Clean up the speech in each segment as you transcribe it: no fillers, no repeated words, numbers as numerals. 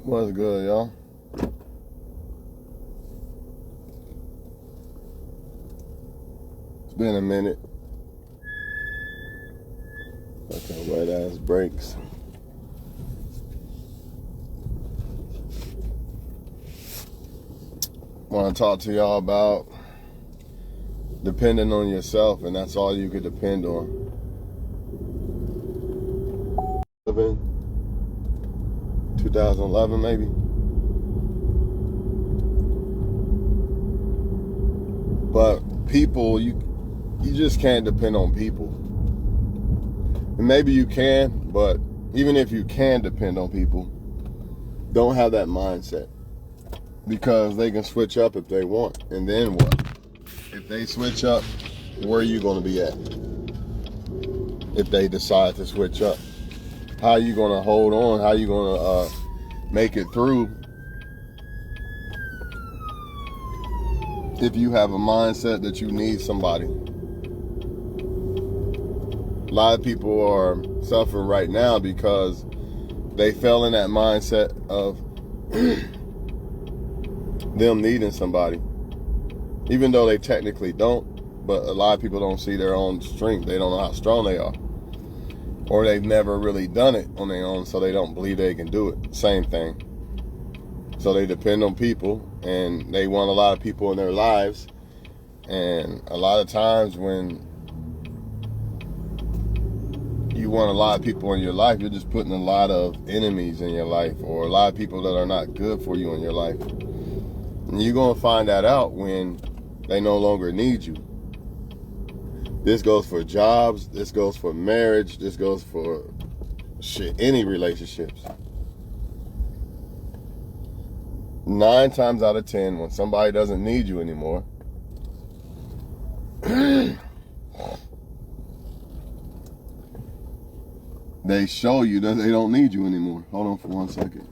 What's good, y'all? It's been a minute. Fucking wet ass brakes. Want to talk to y'all about depending on yourself, and that's all you could depend on. 2011 maybe. But people, you just can't depend on people. And maybe you can, but even if you can depend on people, don't have that mindset, because they can switch up if they want. And then what? If they switch up, where are you going to be at? If they decide to switch up, how are you going to hold on? How are you going to make it through if you have a mindset that you need somebody? A lot of people are suffering right now because they fell in that mindset of them needing somebody, even though they technically don't. But a lot of people don't see their own strength. They don't know how strong they are, or they've never really done it on their own, so they don't believe they can do it. Same thing. So they depend on people, and they want a lot of people in their lives. And a lot of times when you want a lot of people in your life, you're just putting a lot of enemies in your life, or a lot of people that are not good for you in your life. And you're going to find that out when they no longer need you. This goes for jobs, this goes for marriage, this goes for any relationships. 9 times out of 10, when somebody doesn't need you anymore, they show you that they don't need you anymore. Hold on for 1 second.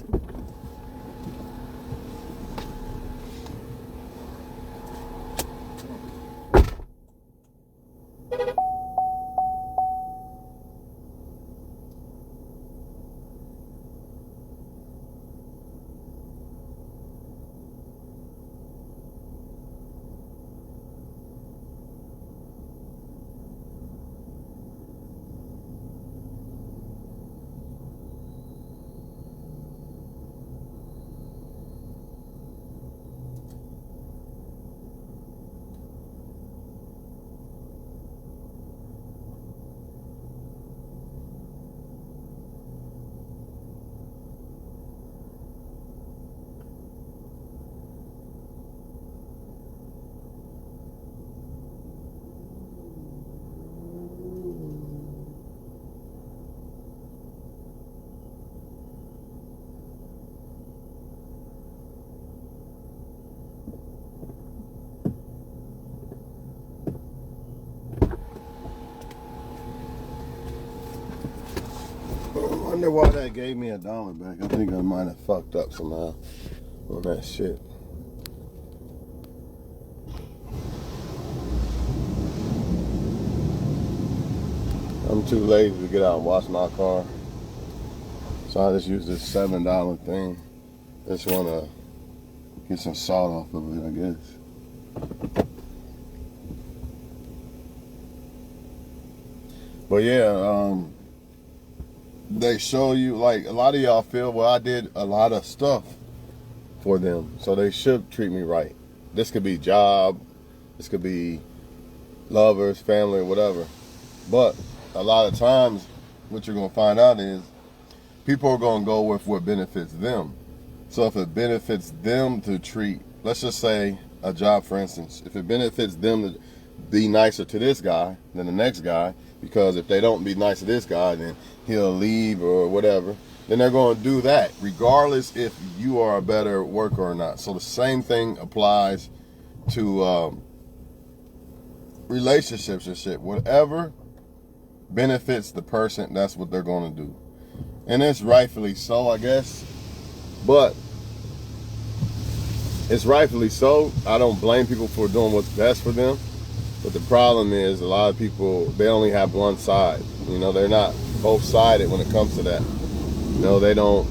I wonder why that gave me $1 back. I think I might have fucked up somehow on that shit. I'm too lazy to get out and wash my car, so I just use this $7 thing. Just want to get some salt off of it, I guess. But yeah, they show you, like, a lot of y'all feel, well, I did a lot of stuff for them, so they should treat me right. This could be job, this could be lovers, family, whatever. But a lot of times, what you're going to find out is people are going to go with what benefits them. So if it benefits them to treat, let's just say a job, for instance, if it benefits them to be nicer to this guy than the next guy, because if they don't be nice to this guy, then he'll leave or whatever, then they're going to do that regardless if you are a better worker or not. So the same thing applies to relationships and shit. Whatever benefits the person, that's what they're going to do. And it's rightfully so, I guess. But it's rightfully so. I don't blame people for doing what's best for them. But the problem is, a lot of people, they only have one side. You know, they're not both-sided when it comes to that. You know, they don't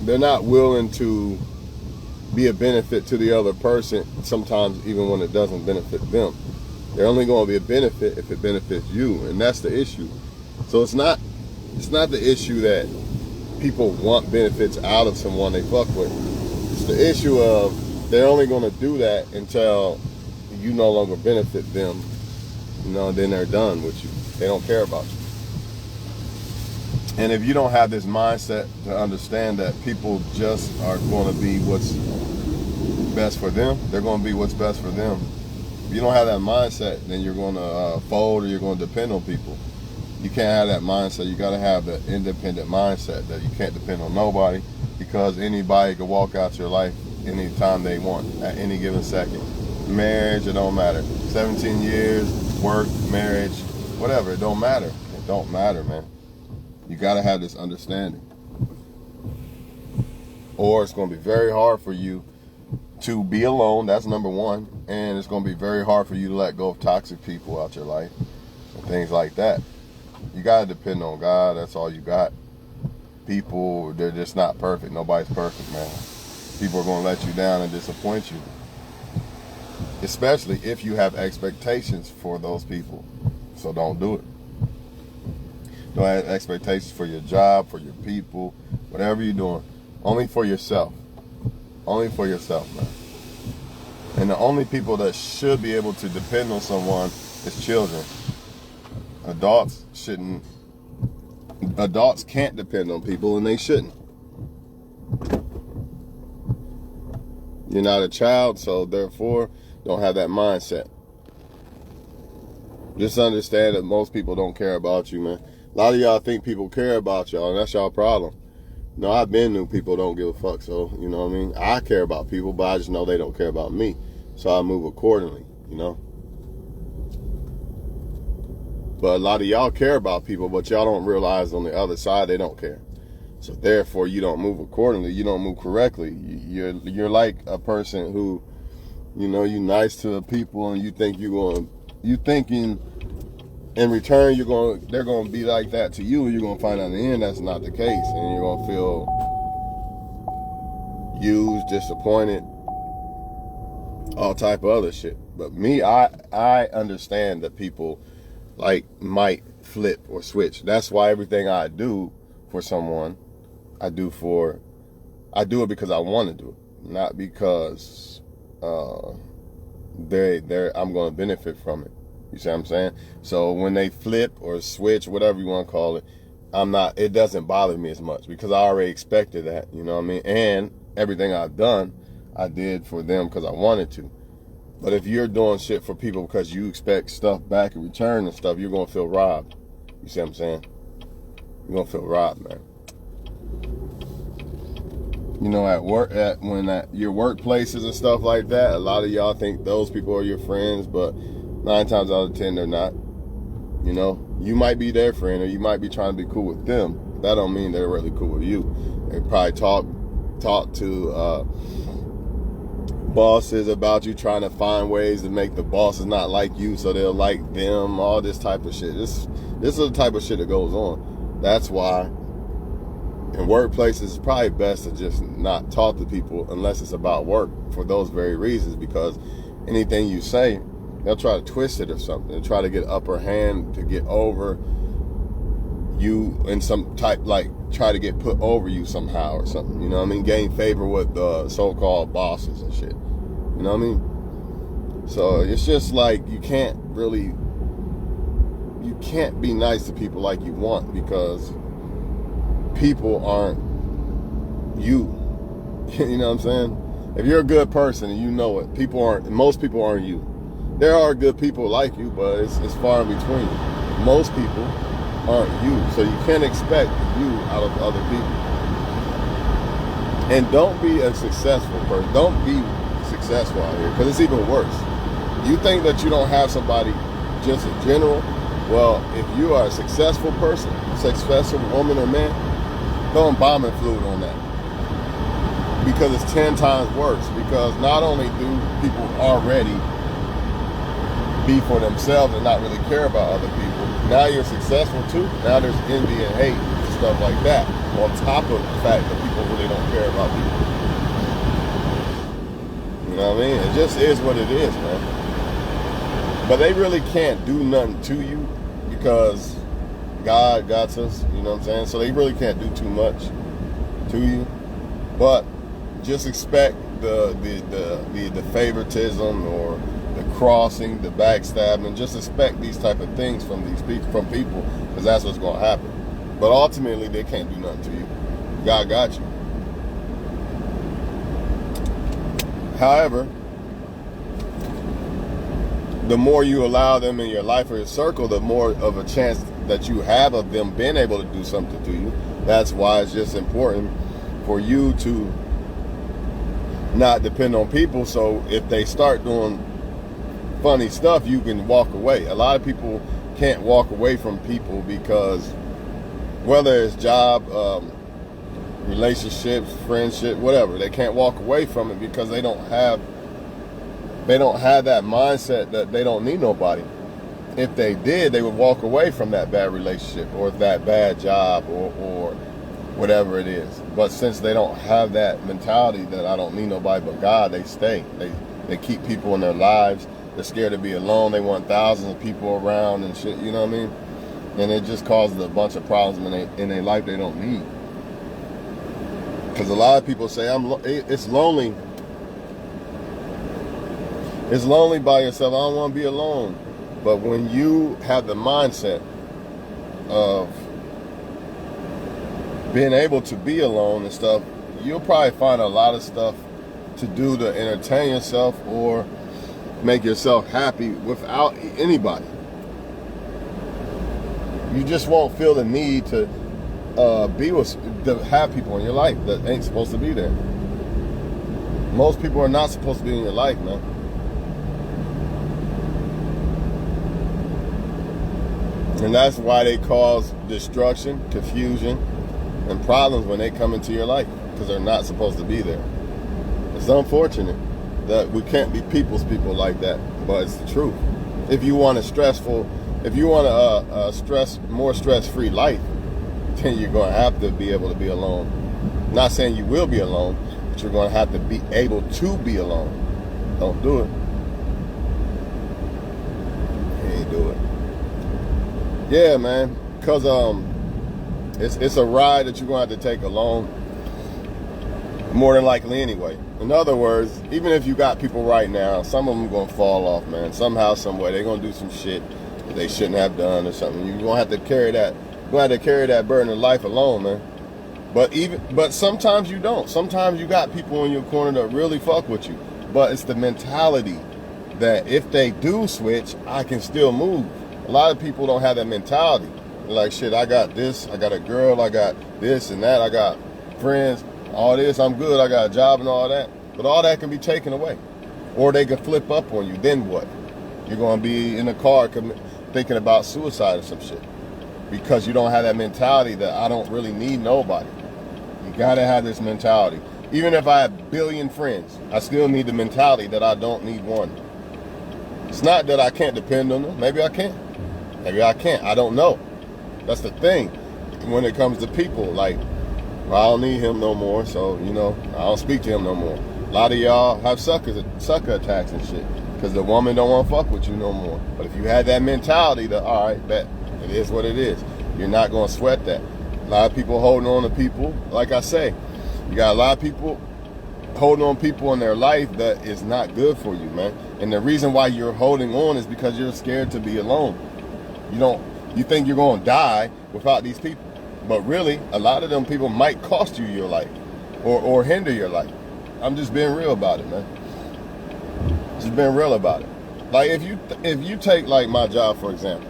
they're not willing to be a benefit to the other person, sometimes even when it doesn't benefit them. They're only going to be a benefit if it benefits you, and that's the issue. So it's not the issue that people want benefits out of someone they fuck with. It's the issue of they're only going to do that until you no longer benefit them. You know, then they're done with you. They don't care about you. And if you don't have this mindset to understand that people just are going to be what's best for them, they're going to be what's best for them. If you don't have that mindset, then you're going to fold, or you're going to depend on people. You can't have that mindset. You got to have the independent mindset that you can't depend on nobody, because anybody can walk out your life anytime they want, at any given second. Marriage, it don't matter. 17 years, work, marriage, whatever, it don't matter. It don't matter, man. You got to have this understanding. Or it's going to be very hard for you to be alone. That's number one. And it's going to be very hard for you to let go of toxic people out your life and things like that. You got to depend on God. That's all you got. People, they're just not perfect. Nobody's perfect, man. People are going to let you down and disappoint you. Especially if you have expectations for those people. So don't do it. Don't have expectations for your job, for your people, whatever you're doing. Only for yourself. Only for yourself, man. And the only people that should be able to depend on someone is children. Adults can't depend on people, and they shouldn't. You're not a child, so therefore don't have that mindset. Just understand that most people don't care about you, man. A lot of y'all think people care about y'all, and that's y'all problem. No, I've been knew people don't give a fuck, so, you know what I mean? I care about people, but I just know they don't care about me. So I move accordingly, you know? But a lot of y'all care about people, but y'all don't realize on the other side they don't care. So therefore, you don't move accordingly. You don't move correctly. You're like a person who, you know, you nice to people, and you think you thinking in return they're gonna be like that to you, and you're gonna find out in the end that's not the case, and you're gonna feel used, disappointed, all type of other shit. But me, I understand that people might flip or switch. That's why everything I do for someone, I do it because I want to do it, not because I'm going to benefit from it. You see what I'm saying? So when they flip or switch, whatever you want to call it, it doesn't bother me as much, because I already expected that, you know what I mean? And everything I've done, I did for them because I wanted to. But if you're doing shit for people because you expect stuff back in return and stuff, you're going to feel robbed. You see what I'm saying? You're going to feel robbed, man. You know, at your workplaces and stuff like that, a lot of y'all think those people are your friends, but 9 times out of 10, they're not. You know, you might be their friend, or you might be trying to be cool with them. That don't mean they're really cool with you. They probably talk to bosses about you, trying to find ways to make the bosses not like you so they'll like them, all this type of shit. This is the type of shit that goes on. That's why in workplaces it's probably best to just not talk to people unless it's about work, for those very reasons, because anything you say, they'll try to twist it or something and try to get upper hand to get over you in some type, try to get put over you somehow or something, you know what I mean? Gain favor with the so-called bosses and shit, you know what I mean? So it's just you can't be nice to people like you want, because people aren't you. You know what I'm saying? If you're a good person and you know it, most people aren't you. There are good people like you, but it's far in between. Most people aren't you, so you can't expect you out of other people. And don't be a successful person. Don't be successful out here, because it's even worse. You think that you don't have somebody just in general? Well, if you are a successful person, successful woman or man, throw embalming fluid on that, because it's 10 times worse. Because not only do people already be for themselves and not really care about other people, now you're successful too. Now there's envy and hate stuff like that. On top of the fact that people really don't care about people. You know what I mean? It just is what it is, man. But they really can't do nothing to you because God got us, you know what I'm saying? So they really can't do too much to you. But just expect the favoritism or the crossing, the backstabbing. Just expect these type of things from people, because that's what's going to happen. But ultimately, they can't do nothing to you. God got you. However, the more you allow them in your life or your circle, the more of a chance that you have of them being able to do something to you. That's why it's just important for you to not depend on people. So if they start doing funny stuff, you can walk away. A lot of people can't walk away from people because whether it's job, relationships, friendship, whatever, they can't walk away from it because they don't have that mindset that they don't need nobody. If they did, they would walk away from that bad relationship or that bad job or whatever it is. But since they don't have that mentality that I don't need nobody but God, they stay. They keep people in their lives. They're scared to be alone. They want thousands of people around and shit, you know what I mean? And it just causes a bunch of problems in their life they don't need. Because a lot of people say, it's lonely. It's lonely by yourself. I don't want to be alone. But when you have the mindset of being able to be alone and stuff, you'll probably find a lot of stuff to do to entertain yourself or make yourself happy without anybody. You just won't feel the need to have people in your life that ain't supposed to be there. Most people are not supposed to be in your life, man. And that's why they cause destruction, confusion, and problems when they come into your life, because they're not supposed to be there. It's unfortunate that we can't be people's people like that, but it's the truth. If you want a more stress-free life, then you're going to have to be able to be alone. I'm not saying you will be alone, but you're going to have to be able to be alone. Don't do it. You ain't do it. Yeah, man, because it's a ride that you're going to have to take alone, more than likely anyway. In other words, even if you got people right now, some of them are going to fall off, man. Somehow, someway, they're going to do some shit that they shouldn't have done or something. You're going to have to carry that. You're going to have to carry that burden of life alone, man. But sometimes you don't. Sometimes you got people in your corner that really fuck with you. But it's the mentality that if they do switch, I can still move. A lot of people don't have that mentality. They're like, shit, I got this, I got a girl, I got this and that, I got friends, all this, I'm good, I got a job and all that. But all that can be taken away. Or they can flip up on you, then what? You're going to be in the car thinking about suicide or some shit. Because you don't have that mentality that I don't really need nobody. You got to have this mentality. Even if I have a billion friends, I still need the mentality that I don't need one. It's not that I can't depend on them. Maybe I can. Maybe I can't. I don't know. That's the thing. When it comes to people, like, well, I don't need him no more, so, you know, I don't speak to him no more. A lot of y'all have sucker attacks and shit because the woman don't want to fuck with you no more. But if you had that mentality that, all right, bet, it is what it is. You're not going to sweat that. A lot of people holding on to people. Like I say, you got a lot of people holding on people in their life that is not good for you, man. And the reason why you're holding on is because you're scared to be alone. You think you're going to die without these people. But really, a lot of them people might cost you your life or hinder your life. I'm just being real about it, man. Just being real about it. Like if you take like my job, for example,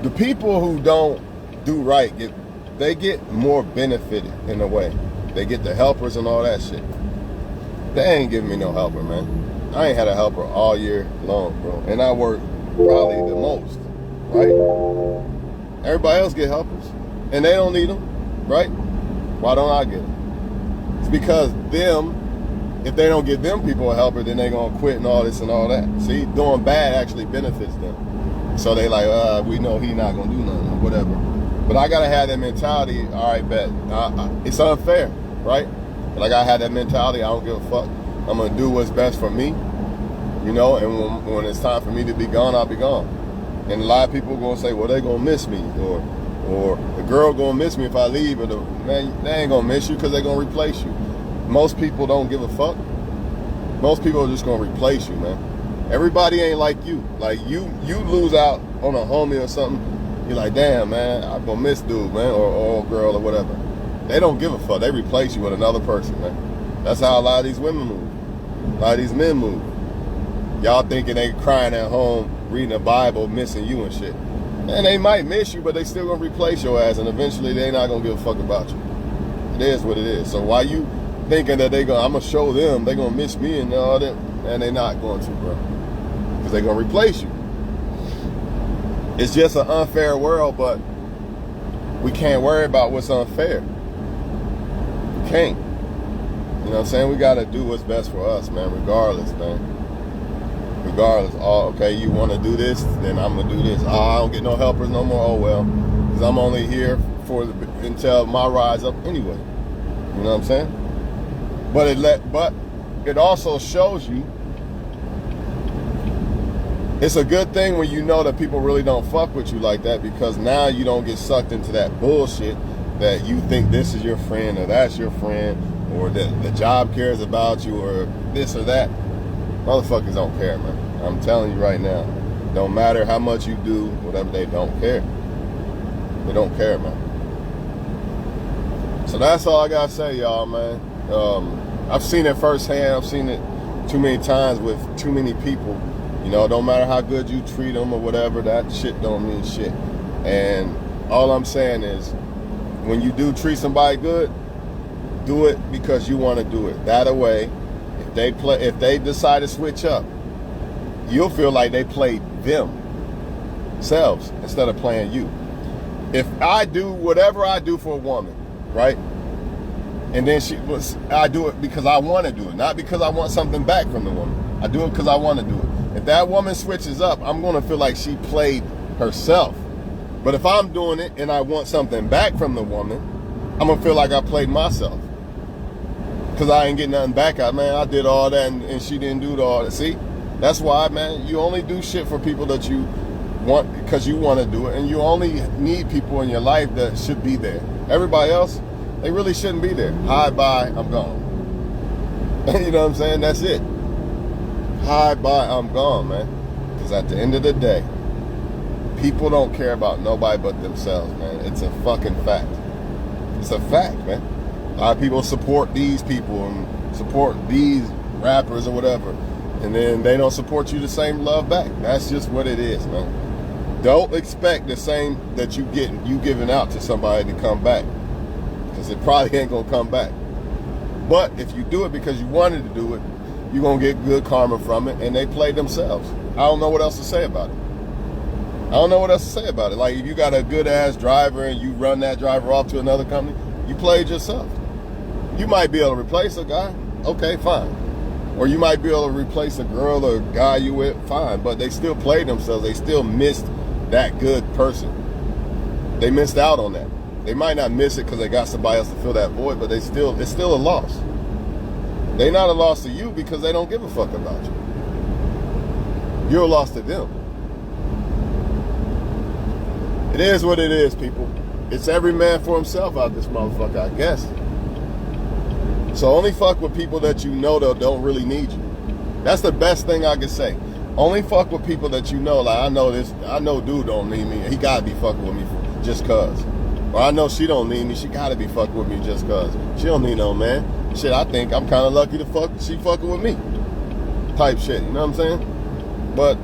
the people who don't do right get more benefited in a way. They get the helpers and all that shit. They ain't giving me no helper, man. I ain't had a helper all year long, bro. And I work probably the most, right? Everybody else get helpers. And they don't need them, right? Why don't I get them? It's because if they don't give them people a helper, then they gonna quit and all this and all that. See, doing bad actually benefits them. So they like, we know he not gonna do nothing or whatever. But I gotta have that mentality. All right, bet it's unfair, right? But I gotta have that mentality. I don't give a fuck. I'm gonna do what's best for me, you know. And when it's time for me to be gone, I'll be gone. And a lot of people gonna say, well, they gonna miss me, or the girl gonna miss me if I leave, or the man, they ain't gonna miss you because they gonna replace you. Most people don't give a fuck. Most people are just gonna replace you, man. Everybody ain't like you. Like you lose out on a homie or something, you're like, damn, man, I'm gonna miss dude, man, or girl or whatever. They don't give a fuck. They replace you with another person, man. That's how a lot of these women move. A lot of these men move. Y'all thinking they crying at home, reading the Bible, missing you and shit. And they might miss you, but they still gonna replace your ass, and eventually they not gonna give a fuck about you. It is what it is. So why you thinking that I'm gonna show them, they gonna miss me and all that, and they not going to, bro. Because they gonna replace you. It's just an unfair world, but we can't worry about what's unfair. We can't. You know what I'm saying? We gotta do what's best for us, man, regardless, man. Regardless. Oh, okay, you wanna do this, then I'm gonna do this. Oh, I don't get no helpers no more. Oh well. Because I'm only here until my ride's up anyway. You know what I'm saying? But it also shows you it's a good thing when you know that people really don't fuck with you like that, because now you don't get sucked into that bullshit that you think this is your friend or that's your friend, or that the job cares about you or this or that. Motherfuckers don't care, man. I'm telling you right now. Don't matter how much you do, whatever, they don't care. They don't care, man. So that's all I gotta say, y'all, man. I've seen it firsthand. I've seen it too many times with too many people. You know, don't matter how good you treat them or whatever, that shit don't mean shit. And all I'm saying is, when you do treat somebody good, do it because you want to do it. That way, if they decide to switch up, you'll feel like they played themselves instead of playing you. If I do whatever I do for a woman, right? And then I do it because I want to do it, not because I want something back from the woman. I do it because I want to do it. If that woman switches up, I'm going to feel like she played herself. But if I'm doing it and I want something back from the woman, I'm going to feel like I played myself. Because I ain't getting nothing back out, man. I did all that and she didn't do all that. See? That's why, man, you only do shit for people that you want because you want to do it. And you only need people in your life that should be there. Everybody else, they really shouldn't be there. Hi, bye, I'm gone. You know what I'm saying? That's it. Hi, bye, I'm gone, man. Because at the end of the day, people don't care about nobody but themselves, man. It's a fucking fact. It's a fact, man. A lot of people support these people and support these rappers or whatever, and then they don't support you the same love back. That's just what it is, man. Don't expect the same that you giving out to somebody to come back, because it probably ain't gonna come back. But if you do it because you wanted to do it, you're going to get good karma from it, and they played themselves. I don't know what else to say about it. I don't know what else to say about it. Like, if you got a good-ass driver and you run that driver off to another company, you played yourself. You might be able to replace a guy. Okay, fine. Or you might be able to replace a girl or a guy you with. Fine. But they still played themselves. They still missed that good person. They missed out on that. They might not miss it because they got somebody else to fill that void, but it's still a loss. They not a loss to you because they don't give a fuck about you. You're a loss to them. It is what it is, people. It's every man for himself out this motherfucker, I guess. So only fuck with people that you know that don't really need you. That's the best thing I can say. Only fuck with people that you know, like, I know dude don't need me. He gotta be fucking with me just cause. Or I know she don't need me. She gotta be fucking with me just cause. She don't need no man. Shit, I think I'm kind of lucky to she fucking with me. Type shit, you know what I'm saying? But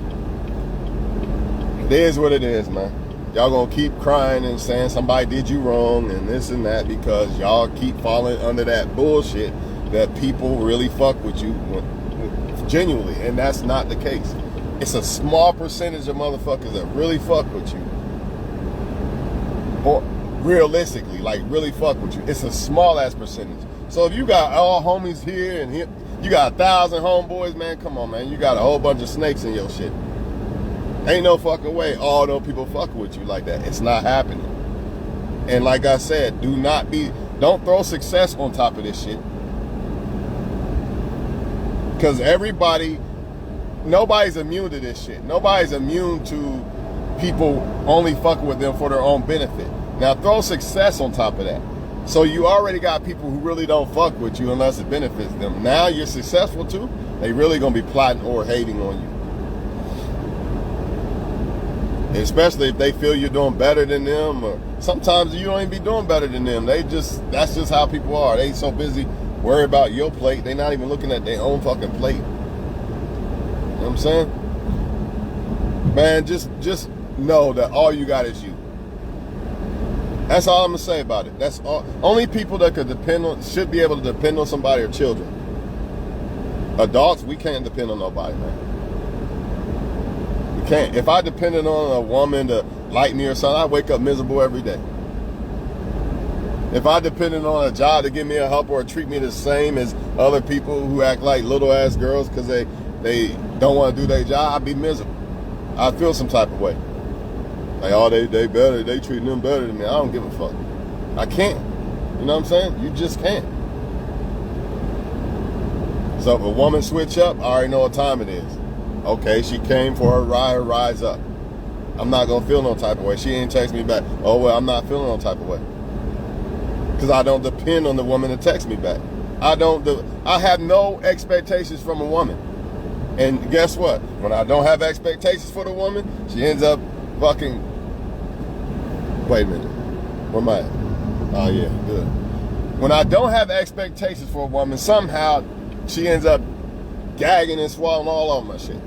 it is what it is, man. Y'all gonna keep crying and saying somebody did you wrong and this and that because y'all keep falling under that bullshit that people really fuck with you genuinely, and that's not the case. It's a small percentage of motherfuckers that really fuck with you. Or realistically, like really fuck with you. It's a small ass percentage. So if you got all homies here and here, you got 1,000 homeboys, man, come on, man. You got a whole bunch of snakes in your shit. Ain't no fucking way all those people fucking with you like that. It's not happening. And like I said, don't throw success on top of this shit. Because nobody's immune to this shit. Nobody's immune to people only fucking with them for their own benefit. Now throw success on top of that. So you already got people who really don't fuck with you unless it benefits them. Now you're successful too, they really gonna be plotting or hating on you. Especially if they feel you're doing better than them, or sometimes you don't even be doing better than them. That's just how people are. They so busy worried about your plate, they not even looking at their own fucking plate. You know what I'm saying? Man, just know that all you got is you. That's all I'm gonna say about it. That's all. Only people that should be able to depend on somebody are children. Adults, we can't depend on nobody, man. We can't. If I depended on a woman to like me or something, I'd wake up miserable every day. If I depended on a job to give me a help or treat me the same as other people who act like little ass girls because they don't want to do their job, I'd be miserable. I'd feel some type of way. Like, oh, they better, they treating them better than me. I don't give a fuck. I can't. You know what I'm saying? You just can't. So if a woman switch up, I already know what time it is. Okay, she came for her ride's up. I'm not gonna feel no type of way. She ain't text me back. Oh, well, I'm not feeling no type of way. Because I don't depend on the woman to text me back. I have no expectations from a woman. And guess what? When I don't have expectations for the woman, she ends up fucking. Wait a minute. Where am I at? Oh yeah, good. When I don't have expectations for a woman, somehow she ends up gagging and swallowing all over my shit.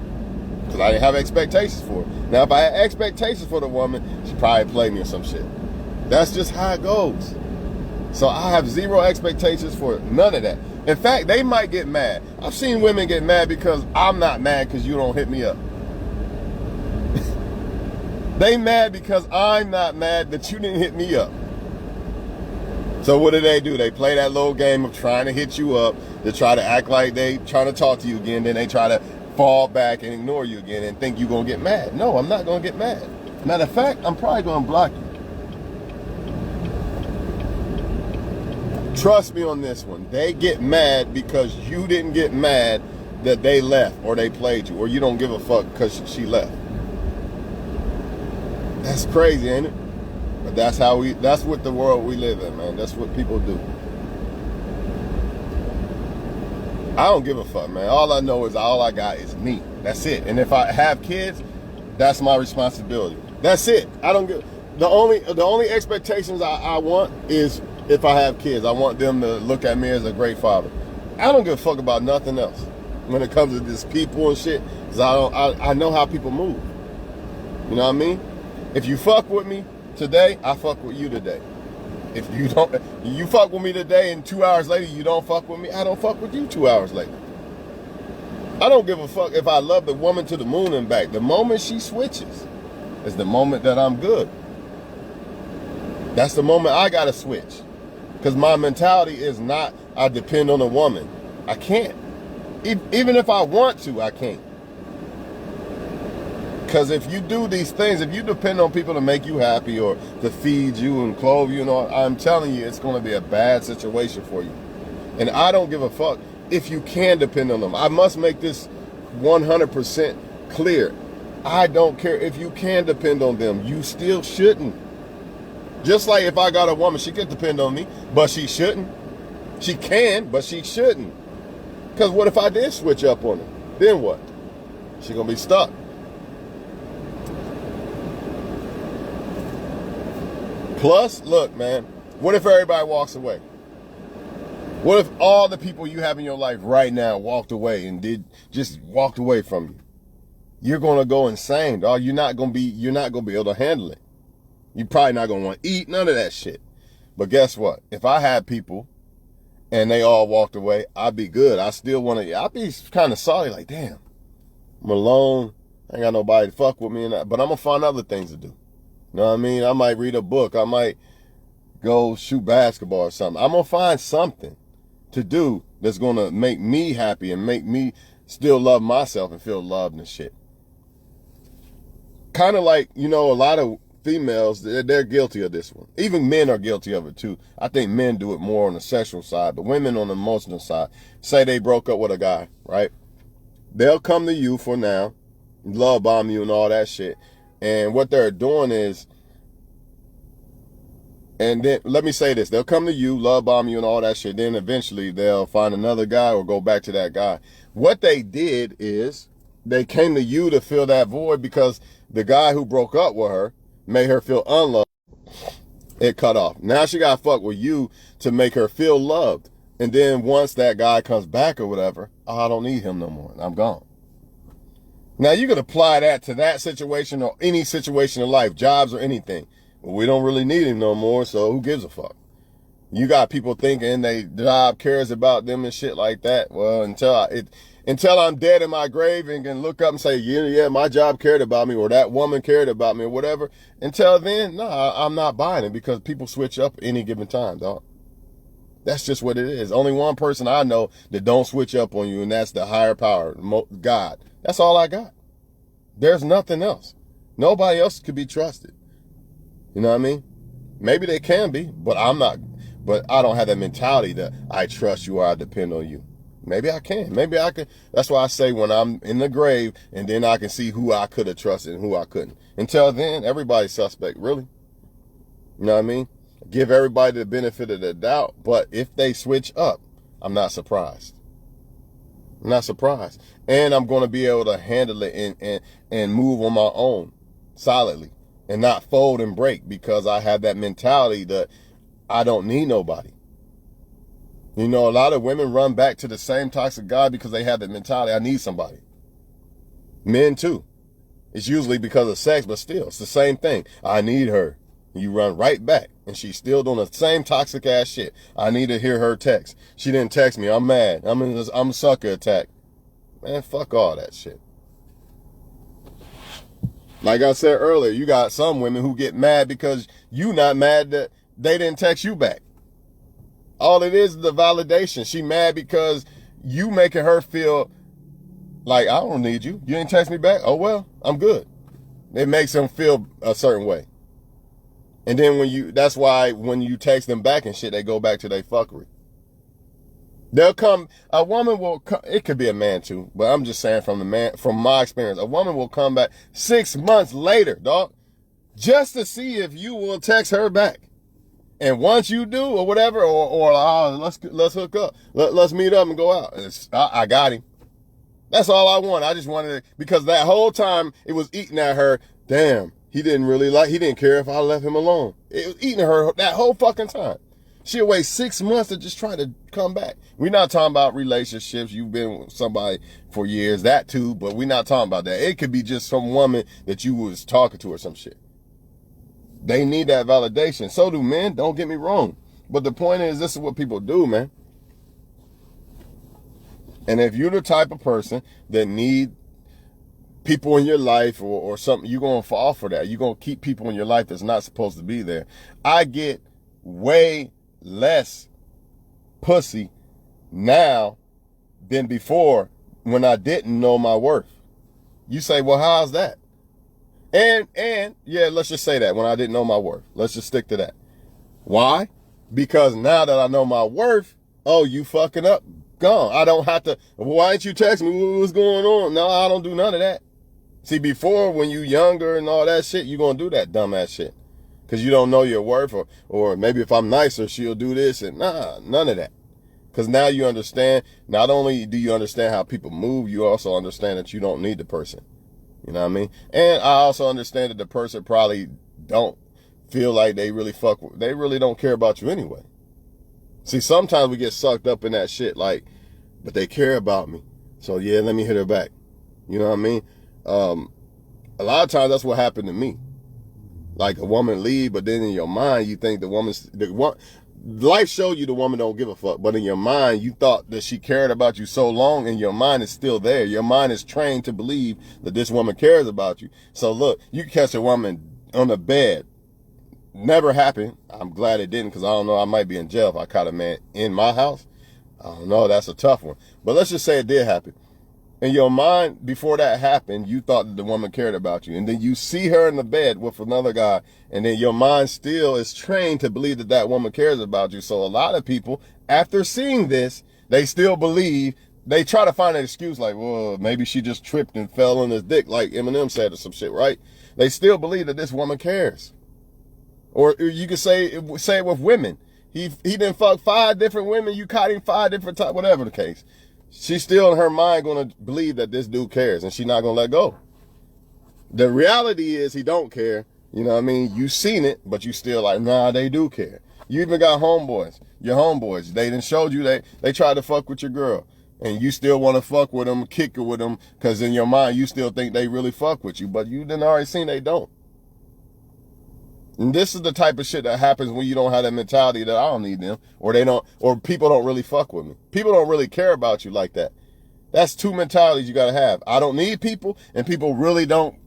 Because I didn't have expectations for her. Now if I had expectations for the woman, she'd probably play me or some shit. That's just how it goes. So I have zero expectations for none of that. In fact, they might get mad. I've seen women get mad because I'm not mad because you don't hit me up. They mad because I'm not mad that you didn't hit me up. So what do? They play that little game of trying to hit you up, to try to act like they trying to talk to you again, then they try to fall back and ignore you again and think you're going to get mad. No, I'm not going to get mad. Matter of fact, I'm probably going to block you. Trust me on this one. They get mad because you didn't get mad that they left or they played you, or you don't give a fuck because she left. That's crazy, ain't it? But that's what the world we live in, man. That's what people do. I don't give a fuck, man. All I know is all I got is me. That's it. And if I have kids, that's my responsibility. That's it. I don't give. The only expectations I want is if I have kids, I want them to look at me as a great father. I don't give a fuck about nothing else when it comes to this people and shit. Cause I know how people move. You know what I mean? If you fuck with me today, I fuck with you today. If you don't, you fuck with me today and 2 hours later you don't fuck with me, I don't fuck with you 2 hours later. I don't give a fuck if I love the woman to the moon and back. The moment she switches is the moment that I'm good. That's the moment I gotta switch. Because my mentality is not, I depend on a woman. I can't. Even if I want to, I can't. Because if you do these things, if you depend on people to make you happy or to feed you and clothe you and all, I'm telling you, it's going to be a bad situation for you. And I don't give a fuck if you can depend on them. I must make this 100% clear. I don't care if you can depend on them. You still shouldn't. Just like if I got a woman, she can depend on me, but she shouldn't. She can, but she shouldn't. Because what if I did switch up on her? Then what? She going to be stuck. Plus, look, man, what if everybody walks away? What if all the people you have in your life right now walked away and just walked away from you? You're gonna go insane, dog. You're not gonna be able to handle it. You're probably not gonna want to eat none of that shit. But guess what? If I had people and they all walked away, I'd be good. I'd be kind of sorry, like, damn, I'm alone. I ain't got nobody to fuck with me, but I'm gonna find other things to do. You know what I mean? I might read a book. I might go shoot basketball or something. I'm going to find something to do that's going to make me happy and make me still love myself and feel loved and shit. kind of like, you know, a lot of females, they're guilty of this one. Even men are guilty of it too. I think men do it more on the sexual side, but women on the emotional side. Say they broke up with a guy, right? They'll come to you for now, love bomb you and all that shit. And what they're doing is, and then let me say this, they'll come to you, love bomb you and all that shit. Then eventually they'll find another guy or go back to that guy. What they did is they came to you to fill that void because the guy who broke up with her made her feel unloved. It cut off. Now she got to fuck with you to make her feel loved. And then once that guy comes back or whatever, oh, I don't need him no more. I'm gone. Now you can apply that to that situation or any situation in life, jobs or anything. Well, we don't really need him no more, so who gives a fuck? You got people thinking they job cares about them and shit like that. Well, until I'm dead in my grave and can look up and say, yeah, my job cared about me or that woman cared about me or whatever. Until then, no, I'm not buying it because people switch up any given time, dog. That's just what it is. Only one person I know that don't switch up on you, and that's the higher power, God. That's all I got. There's nothing else. Nobody else could be trusted. You know what I mean? Maybe they can be, but I'm not. But I don't have that mentality that I trust you or I depend on you. Maybe I can. Maybe I can. That's why I say when I'm in the grave and then I can see who I could have trusted and who I couldn't. Until then, everybody's suspect, really. You know what I mean? Give everybody the benefit of the doubt. But if they switch up, I'm not surprised. I'm not surprised. And I'm going to be able to handle it and move on my own solidly and not fold and break because I have that mentality that I don't need nobody. You know, a lot of women run back to the same toxic guy because they have that mentality, I need somebody. Men too. It's usually because of sex, but still, it's the same thing. I need her. You run right back, and she's still doing the same toxic ass shit. I need to hear her text. She didn't text me. I'm mad. I'm a sucker attack. Man, fuck all that shit. Like I said earlier, you got some women who get mad because you not mad that they didn't text you back. All it is the validation. She mad because you making her feel like, I don't need you. You didn't text me back? Oh, well, I'm good. It makes them feel a certain way. And then that's why when you text them back and shit, they go back to their fuckery. A woman will come, it could be a man too, but I'm just saying from my experience, a woman will come back 6 months later, dog, just to see if you will text her back. And once you do or whatever, or let's hook up, let's meet up and go out. I got him. That's all I want. I just wanted it because that whole time it was eating at her. Damn, he didn't care if I left him alone. It was eating her that whole fucking time. She'll wait 6 months to just try to come back. We're not talking about relationships. You've been with somebody for years, that too, but we're not talking about that. It could be just some woman that you was talking to or some shit. They need that validation. So do men, don't get me wrong. But the point is, this is what people do, man. And if you're the type of person that need people in your life or something, you're going to fall for that. You're going to keep people in your life that's not supposed to be there. I get way less pussy now than before when I didn't know my worth. You say, well, how's that? And yeah, let's just say that when I didn't know my worth. Let's just stick to that. Why? Because now that I know my worth, oh, you fucking up, gone. I don't have to, why didn't you text me? What's going on? No, I don't do none of that. See, before when you younger and all that shit, you going to do that dumbass shit. Because you don't know your worth or maybe if I'm nicer, she'll do this and none of that. Because now you understand, not only do you understand how people move, you also understand that you don't need the person. You know what I mean? And I also understand that the person probably don't feel like they really don't care about you anyway. See, sometimes we get sucked up in that shit like, but they care about me. So yeah, let me hit her back. You know what I mean? A lot of times that's what happened to me. Like a woman leave, but then in your mind, you think life showed you the woman don't give a fuck, but in your mind, you thought that she cared about you so long and your mind is still there. Your mind is trained to believe that this woman cares about you. So look, you can catch a woman on the bed. Never happened. I'm glad it didn't because I don't know, I might be in jail if I caught a man in my house. I don't know, that's a tough one. But let's just say it did happen. In your mind, before that happened, you thought that the woman cared about you. And then you see her in the bed with another guy. And then your mind still is trained to believe that that woman cares about you. So a lot of people, after seeing this, they still believe, they try to find an excuse like, well, maybe she just tripped and fell on his dick like Eminem said or some shit, right? They still believe that this woman cares. Or you could say it with women. He didn't fuck 5 different women. You caught him 5 different times, whatever the case. She's still in her mind going to believe that this dude cares, and she's not going to let go. The reality is he don't care. You know what I mean? You seen it, but you still like, nah, they do care. You even got homeboys. Your homeboys, they done showed you they tried to fuck with your girl. And you still want to fuck with them, kick it with them, because in your mind, you still think they really fuck with you. But you done already seen they don't. And this is the type of shit that happens when you don't have that mentality that I don't need them, or people don't really fuck with me. People don't really care about you like that. That's 2 mentalities you got to have. I don't need people, and people really don't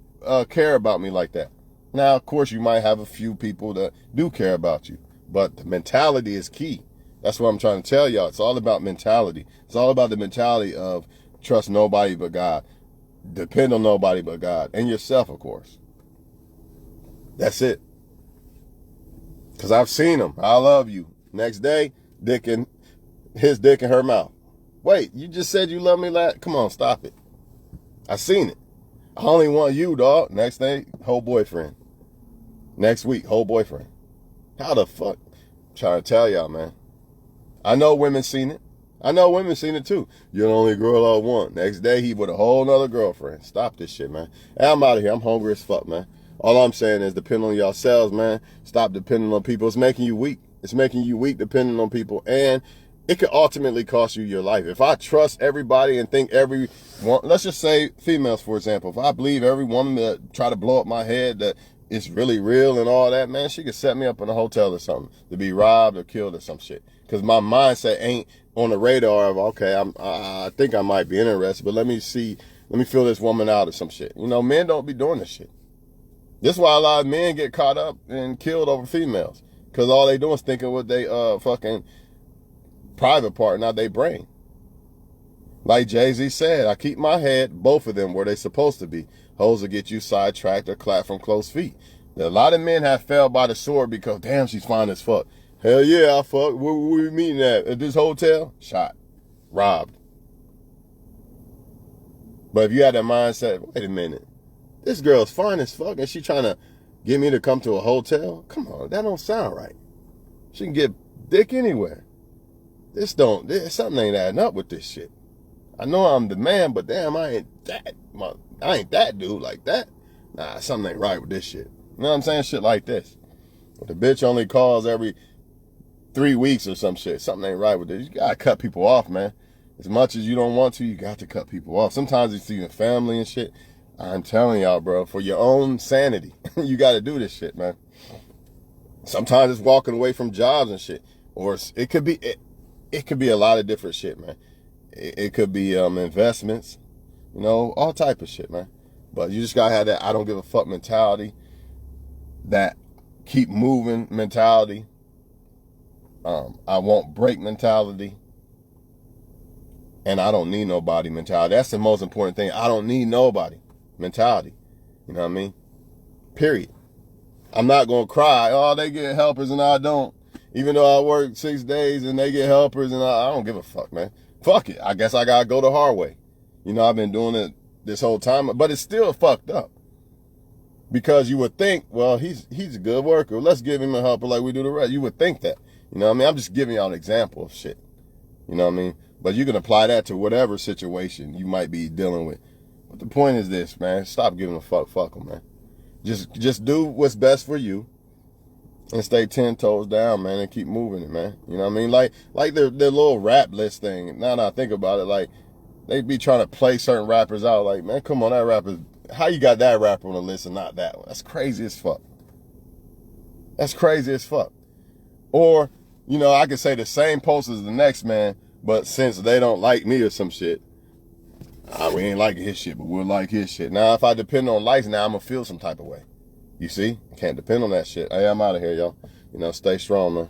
care about me like that. Now, of course, you might have a few people that do care about you, but the mentality is key. That's what I'm trying to tell y'all. It's all about mentality. It's all about the mentality of trust nobody but God. Depend on nobody but God. And yourself, of course. That's it. Because I've seen them. I love you. Next day, his dick in her mouth. Wait, you just said you love me last? Come on, stop it. I seen it. I only want you, dog. Next day, whole boyfriend. Next week, whole boyfriend. How the fuck? I'm trying to tell y'all, man. I know women seen it. I know women seen it too. You're the only girl I want. Next day, he with a whole nother girlfriend. Stop this shit, man. Hey, I'm out of here. I'm hungry as fuck, man. All I'm saying is depend on yourselves, man. Stop depending on people. It's making you weak. It's making you weak depending on people. And it could ultimately cost you your life. If I trust everybody and think let's just say females, for example. If I believe every woman that try to blow up my head that it's really real and all that, man, she could set me up in a hotel or something to be robbed or killed or some shit. Because my mindset ain't on the radar of, okay, I think I might be interested, but let me feel this woman out or some shit. You know, men don't be doing this shit. This is why a lot of men get caught up and killed over females. Because all they doing is thinking with they fucking private part, not their brain. Like Jay-Z said, I keep my head, both of them, where they supposed to be. Hoes will get you sidetracked or clapped from close feet. A lot of men have fell by the sword because, damn, she's fine as fuck. Hell yeah, I fuck. Where we meeting at this hotel? Shot. Robbed. But if you had that mindset, wait a minute. This girl's fine as fuck, and she trying to get me to come to a hotel? Come on, that don't sound right. She can get dick anywhere. Something ain't adding up with this shit. I know I'm the man, but damn, I ain't that dude like that. Nah, something ain't right with this shit. You know what I'm saying? Shit like this. But the bitch only calls every 3 weeks or some shit. Something ain't right with this. You gotta cut people off, man. As much as you don't want to, you got to cut people off. Sometimes it's even family and shit. I'm telling y'all, bro, for your own sanity, you got to do this shit, man. Sometimes it's walking away from jobs and shit, or it could be a lot of different shit, man. It could be investments, you know, all type of shit, man. But you just gotta have that I don't give a fuck mentality, that keep moving mentality, I won't break mentality, and I don't need nobody mentality. That's the most important thing. I don't need nobody mentality. You know what I mean? Period. I'm not going to cry, oh, they get helpers and I don't. Even though I work 6 days and they get helpers and I don't give a fuck, man. Fuck it. I guess I got to go the hard way. You know, I've been doing it this whole time, but it's still fucked up. Because you would think, well, he's a good worker. Let's give him a helper like we do the rest. You would think that. You know what I mean? I'm just giving y'all an example of shit. You know what I mean? But you can apply that to whatever situation you might be dealing with. But the point is this, man. Stop giving a fuck. Fuck them, man. Just do what's best for you. And stay 10 toes down, man, and keep moving it, man. You know what I mean? Like their little rap list thing. Now that I think about it, like, they be trying to play certain rappers out. Like, man, come on, that rapper. How you got that rapper on the list and not that one? That's crazy as fuck. That's crazy as fuck. Or, you know, I could say the same post as the next man, but since they don't like me or some shit, we ain't liking his shit, but we'll like his shit. Now, if I depend on likes, now I'm going to feel some type of way. You see? I can't depend on that shit. Hey, I'm out of here, y'all. You know, stay strong, man.